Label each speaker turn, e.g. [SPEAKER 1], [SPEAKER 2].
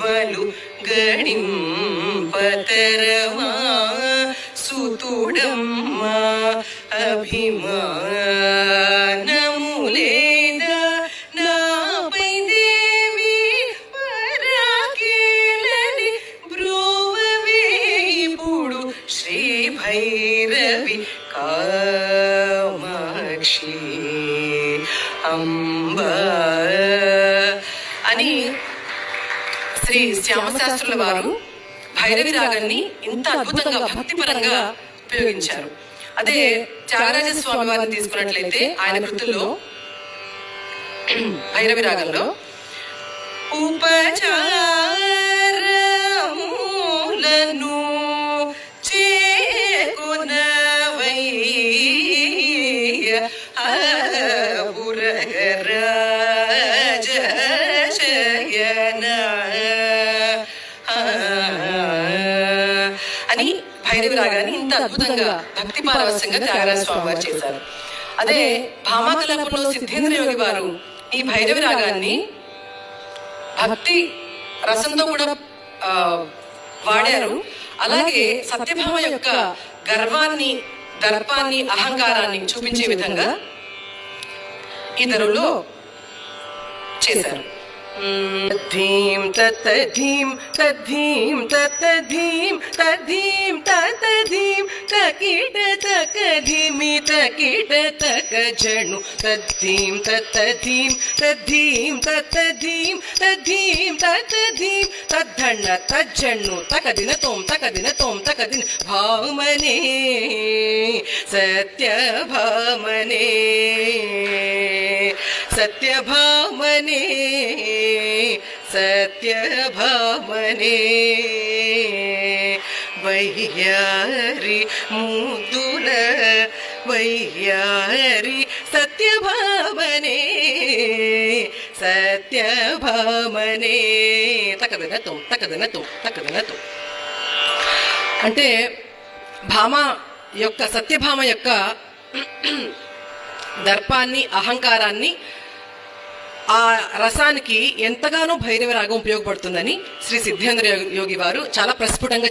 [SPEAKER 1] బలు గడింపతరమా సుతుడమ్మా అభిమానములేదా నాపై దేవి పరాకేలని బ్రోవవే ఇప్పుడు శ్రీ భైరవి కామాక్షి అంబా అని శ్రీ శ్యామశాస్త్రుల వారు భైరవి రాగాన్ని ఇంత అద్భుతంగా భక్తిపరంగా ఉపయోగించారు. అదే త్యాగరాజ స్వామి వారిని తీసుకున్నట్లయితే ఆయన కృతుల్లో భైరవి రాగంలో ఉపచారములను చేకునవయ్య అని భైరవి రాగాన్ని ఇంత అద్భుతంగా భక్తి పారవస్యంగా త్యాగరాజ స్వామి వారు చేశారు. అదే భామాకలాపంలో సిద్ధేంద్ర యోగి వారు ఈ భైరవి రాగాన్ని భక్తి రసంతో కూడా వాడారు. అలాగే సత్యభామ యొక్క గర్వాన్ని, దర్పాన్ని, అహంకారాన్ని చూపించే విధంగా ఇతరులో చేశారు. తద్ధీం తత్తధీం తద్ధీం తత్తధీం తద్ధీం తత్తధీం తకిట తకధిమి తకిట తకజను తద్ధీం తత్తధీం తద్ధీం తత్తధీం తద్ధీం తత్తధీం తద్ధణ తజ్జను తకదిన తోం తకదిన భామనే సత్యభామనే సత్యభామనే సత్యభామనే వయ్యారి ముద్దుల వయ్యారి సత్యభామనే సత్యభామనే తకదనతో అంటే భామ యొక్క సత్యభామ యొక్క దర్పాన్ని, అహంకారాన్ని, ఆ రసానికి ఎంతగానో భైరవి రాగం ఉపయోగపడుతుందని శ్రీ సిద్ధేంద్ర యోగి వారు చాలా ప్రస్ఫుటంగా